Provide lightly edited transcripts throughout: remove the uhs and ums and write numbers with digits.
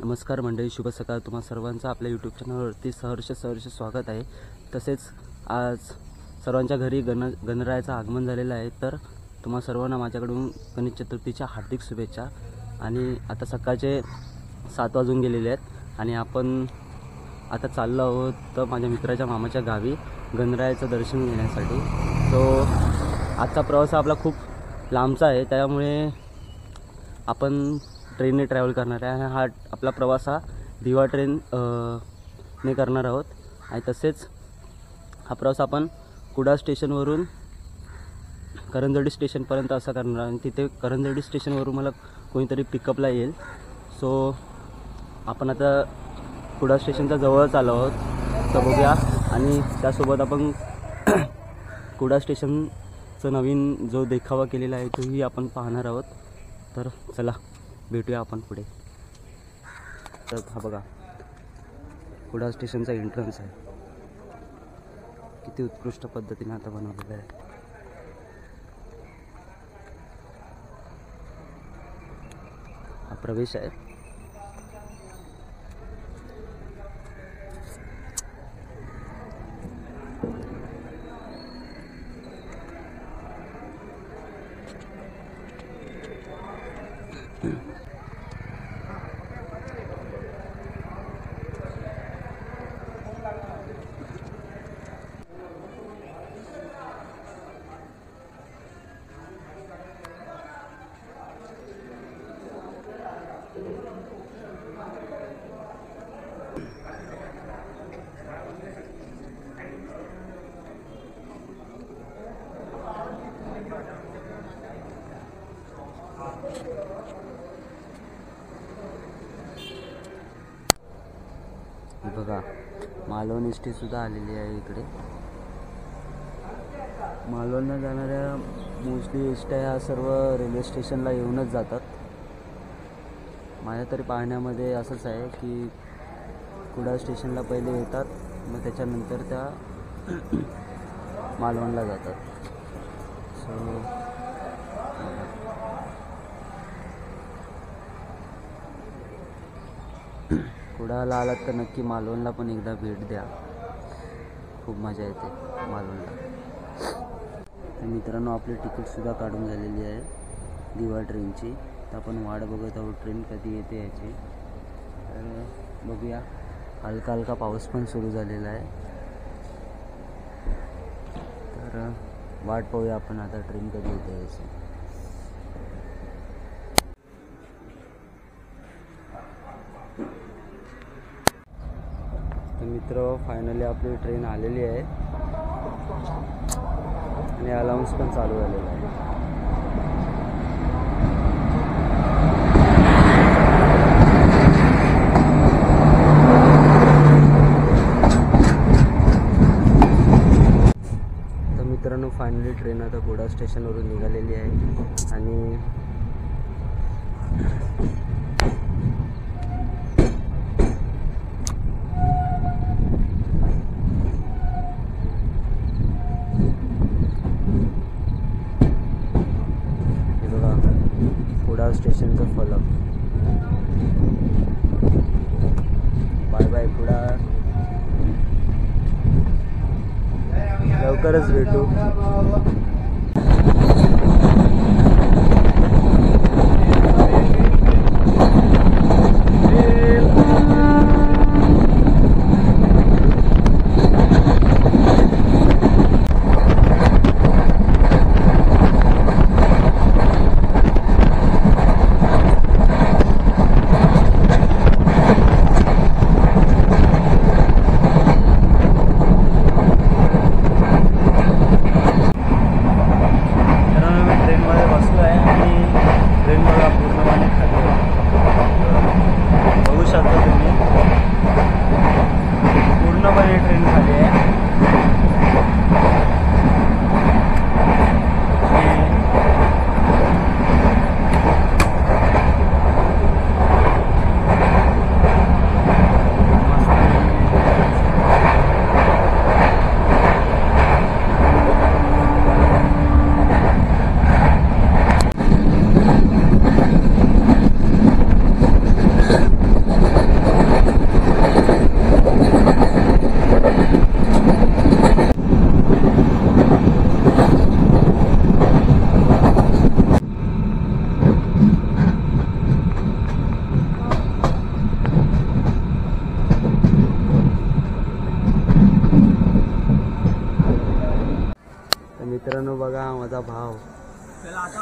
नमस्कार मंडळी, शुभ सकाळ. तुम्हा सर्वांचं आपल्या यूट्यूब चॅनलवरती सहर्ष स्वागत आहे. तसेच आज सर्वांच्या घरी गणरायाचं आगमन झालेलं आहे. तर तुम्हा सर्वांना माझ्याकडून गणेश चतुर्थीच्या हार्दिक शुभेच्छा. आणि आता सकाळचे 7 वाजून गेलेले आहेत आणि आपण आता चाललो आहोत तर माझ्या मित्राच्या मामाच्या गावी गणरायाचं दर्शन घेण्यासाठी. तो आजचा प्रवास आपला खूप लांबचा आहे, त्यामुळे आपण ट्रेनने ट्रॅव्हल करणार आहे. हा आपला प्रवास हा दिवा ट्रेन ने करणार आहोत. आणि तसेच हा प्रवास आपण कुडाळ स्टेशनवरून करंजर्डी स्टेशनपर्यंत असा करणार. आणि तिथे करंजर्डी स्टेशनवरून मला कोणीतरी पिकअपला येईल. सो आपण आता कुडाळ स्टेशनच्या जवळच आलो आहोत, तर बघूया. आणि त्यासोबत आपण कुडाळ स्टेशनचं नवीन जो देखावा केलेला आहे तोही आपण पाहणार आहोत. तर चला भेटूया आपण पुढे. तर हा बघा, कुडाळ स्टेशनचा एंट्रन्स आहे. किती उत्कृष्ट पद्धतीने आता बनवलेलं आहे. हा प्रवेश आहे. बघा, मालवण एसटी सुद्धा आलेली आहे इकडे. मालवणला जाणाऱ्या मोस्टली एसट्या ह्या सर्व रेल्वे स्टेशनला येऊनच जातात. माझ्या तरी पाहण्यामध्ये असंच आहे की कुडाळ स्टेशनला पहिले येतात, मग त्याच्यानंतर त्या मालवणला जातात. सो कुडाळला आलात तर नक्की मालवणला पण एकदा भेट द्या. खूप मजा येते मालवणला. तर मित्रांनो, आपली तिकीटसुद्धा काढून झालेली आहे दिवा ट्रेनची. तर आपण वाट बघत आहोत ट्रेन कधी येते याची. तर बघूया. हलका हलका पाऊस पण सुरू झालेला आहे. तर वाट पाहूया आपण आता ट्रेन कधी येते याची. तर मित्र, फायनली आपली ट्रेन आलेली आहे आणि अलाउन्स पण चालू झालेला आहे. तर मित्रांनो, फायनली ट्रेन आता कुडाळ स्टेशनवरून निघालेली आहे. आणि कुडाळ स्टेशनचं फलक. बाय बाय कुडाळ, लवकरच भेटू.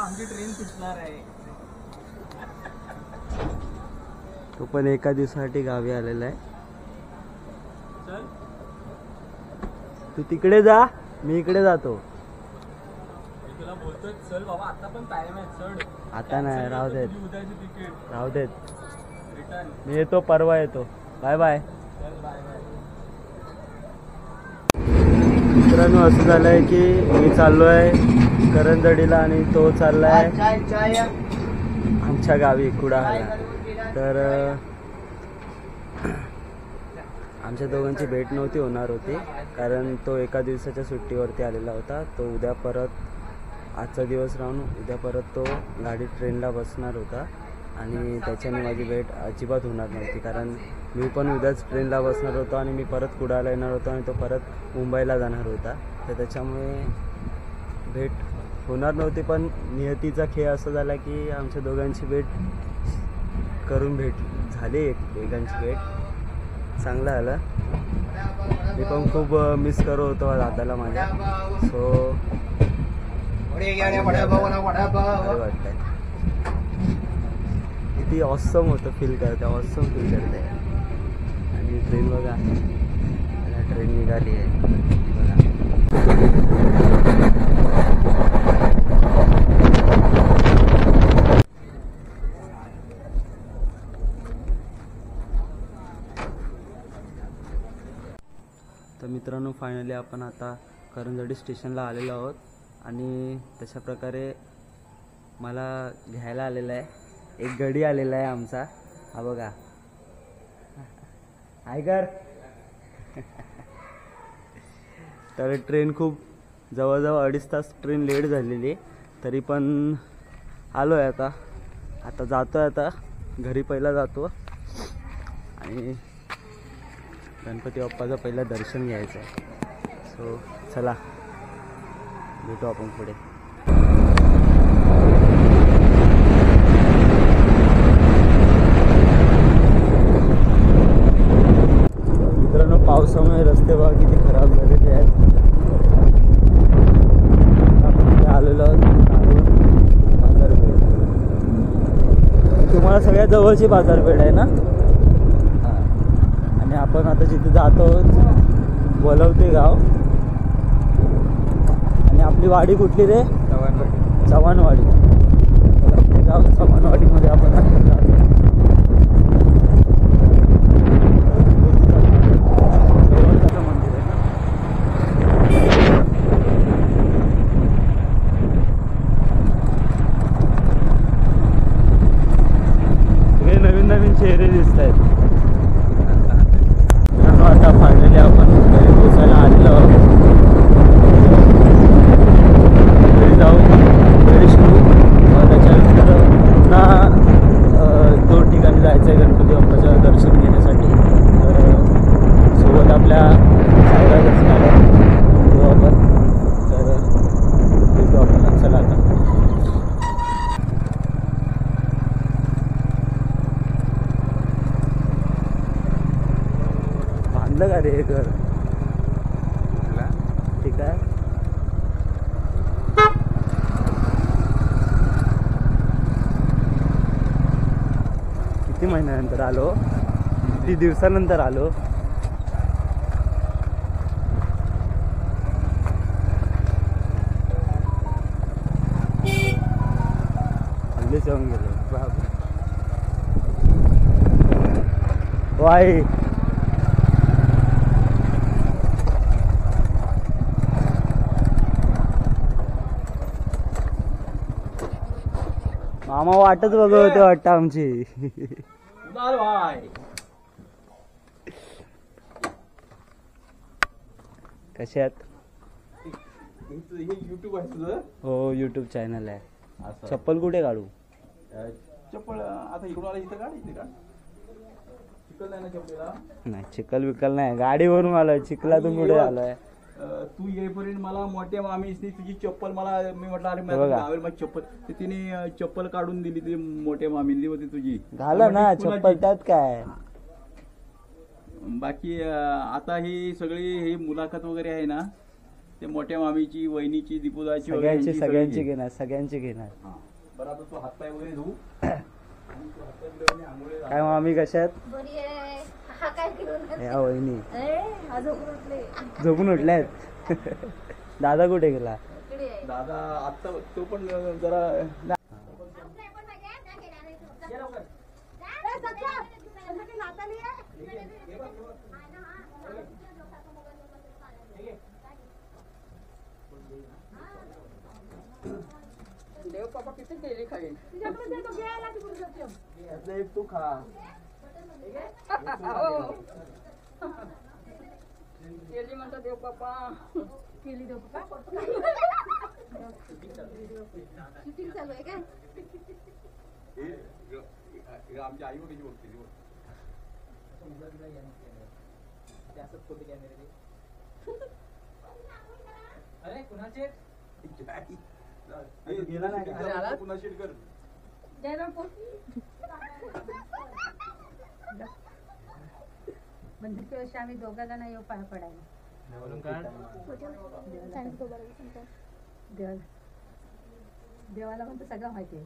आमची ट्रेन सुटणार आहे. तो पण एका दिवसासाठी गावी आलेला आहे. चल तू तिकडे जा, मी इकडे जातो. मी तुला बोलतोय चल बाबा, आता पण टाइम आहे. चढ. आता नाही, राहू देत, उद्याची तिकीट राहू देत. रिटर्न. मी येतो, परवा येतो. Bye bye. चल बाय बाय. मित्रांनो, असं झालंय की मी चाललोय करंजडीला आणि तो चाललाय आमच्या गावी कुडाळला. तर आमच्या दोघांची भेट नव्हती होणार होती, कारण तो एका दिवसाच्या सुट्टीवरती आलेला होता. तो उद्या परत आजचा दिवस राहून उद्या परत तो गाडी ट्रेनला बसणार होता आणि त्याच्याने माझी भेट अजिबात होणार नव्हती, कारण मी पण उद्याच ट्रेनला बसणार होतो आणि मी परत कुडाळला येणार होतो आणि तो परत मुंबईला जाणार होता. तर त्याच्यामुळे भेट होणार नव्हती. पण नियतीचा खेळ असा झाला की आमच्या दोघांची भेट करून भेट झाली. एकमेकांची भेट चांगलं झालं. मी पण खूप मिस करत होतो दादाला माझ्या. सो वाटतंय किती ऑसम होतं, फील करते, ऑसम फील करते. आणि ट्रेन बघा, ट्रेन निघाली आहे बघा. तर मित्रांनो, फायनली आपण आता करंजडी स्टेशनला आलेलो आहोत आणि तशा प्रकारे मला घ्यायला आलेला आहे. एक गडी आलेला आहे आमचा, हा बघा. आयगर. तर ट्रेन खूप जवळजवळ 2.5 तास ट्रेन लेट झालेली, तरी पण आलो आहे आता. आता जातो आहे, आता घरी पहिला जातो आणि गणपती बाप्पाचं पहिलं दर्शन घ्यायचं आहे. सो चला, भेटू आपण पुढे. मित्रांनो, पावसामुळे रस्ते बघा किती खराब झालेले आहेत. आपण आलेलो बाजारपेठ. तुम्हाला सगळ्यात जवळची बाजारपेठ आहे ना. आणि आपण आता जिथे जातो बोलवते गाव. आणि आपली वाडी कुठली रे? चव्हाणवाडी. बोलवते गाव चव्हाणवाडीमध्ये आपण आता जातो. मंदिर आहे ना. सगळे नवीन नवीन चेहरे दिसत आहेत. आता फायनली आपण घरी पोचायला आलेलो आहोत. घरी जाऊ, फ्रेश होऊ. त्याच्यानंतर पुन्हा 2 ठिकाणी जायचं आहे गणपती बाप्पाचं दर्शन घेण्यासाठी. तर सोबत आपल्या सायरा दर्शनाला येऊ आपण. तर भेटू आपण. चला आता. का रे घर ठीक आहे. किती महिन्यानंतर आलो, किती दिवसानंतर आलो. हल्लीच येऊन गेलो वाई. मामा वाटच बघत होते वाटतं आमची. कशात? युट्यूब आहे तुझं? हो, युट्यूब चॅनल आहे. चप्पल कुठे काढू? चप्पल आता इकडून आला, इथं काढ, इथे काढ. चिखल नाही ना चप्पलला? नाही, चिखल विकल नाही, गाडीवरून आलोय. चिखलातून कुठे आलोय? तू येईपर्यंत मला मोठ्या मामीसनी तुझी चप्पल, मला मी म्हटलं अरे माझी चप्पल, तर तिने चप्पल काढून दिली. ती मोठ्या मामीली होती तुझी. झालं ना चप्पल, त्यात काय. बाकी आता ही सगळी ही मुलाखत वगैरे आहे ना, ते मोठ्या मामीची, वहिनीची, दीपूदाची सगळ्यांची घेणार. बरं आता तू हातपाय वगैरे धुवू. काय मामी कशात बरी आहे. हा काय घेऊन या वहिनी हा झोपून उठले. झोपून उठल्यात. दादा कुठे गेला? इकडे आहे. दादा आता तो पण जरा ए, सत्या, संध्याकाळी नाताली आहे. देव पापा किती केली खाईल. तुझ्याकडे दे तो घ्यायला तिकडून सत्य. यातलं एक तू खा. केली म्हणता देव पापा. केली देऊ का? शूटिंग चालू आहे काय? आमच्या आई वडील बघते. अरे कुणाचे गेला नाही पुन्हा शेट कर. जयराम फोन. मंदिरच्या वर्षी आम्ही दोघांना नाही येऊ पाया पडायला. म्हणून काय देवाला पण तर सगळं माहिती आहे.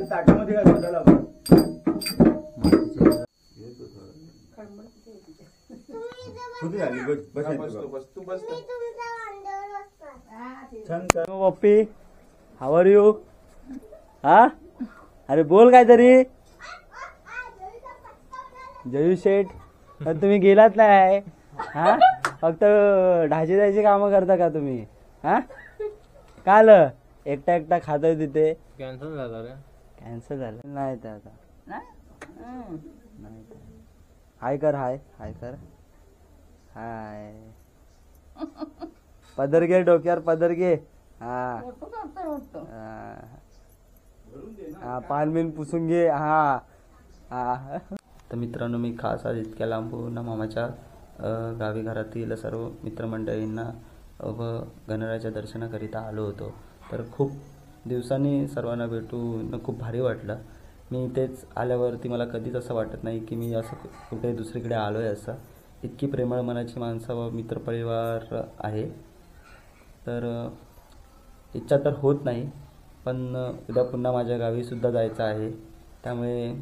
ताटामध्ये काय बदल आपण पप्पी हाऊ आर यू? हा अरे बोल काहीतरी. जयू शेठ तुम्ही गेलात नाही हा? फक्त ढाची द्यायची कामं करता का तुम्ही? हा काल एकटा खातोय तिथे. कॅन्सल झाला रे. कॅन्सल झालं नाही तर आता नाही तर. हाय कर हाय कर हाय. पदर घे डोक्यावर पदर घे. हा पान बिन पुसून घे. हा तर मित्रांनो मी खास आज इतक्या लांबून मामाच्या गावी घरातील सर्व मित्रमंडळींना व गणरायाच्या दर्शनाकरिता आलो होतो. तर खूप दिवसांनी सर्वांना भेटून खूप भारी वाटलं. मी इथेच आल्यावरती मला कधीच असं वाटत नाही की मी असं कुठे दुसरीकडे आलो आहे. असं इतकी प्रेमळ मनाची माणसं व मित्रपरिवार आहे. तर इच्छा तर होत नाही पण उद्या पुन्हा माझ्या गावीसुद्धा जायचं आहे. त्यामुळे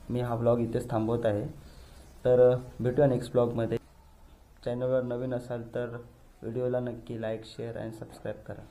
मी हा ब्लॉग इथेच थांबवत आहे. तर भेटूया नेक्स्ट ब्लॉगमध्ये. चॅनलवर नवीन असाल तर व्हिडिओला नक्की लाईक शेअर आणि सबस्क्राईब करा.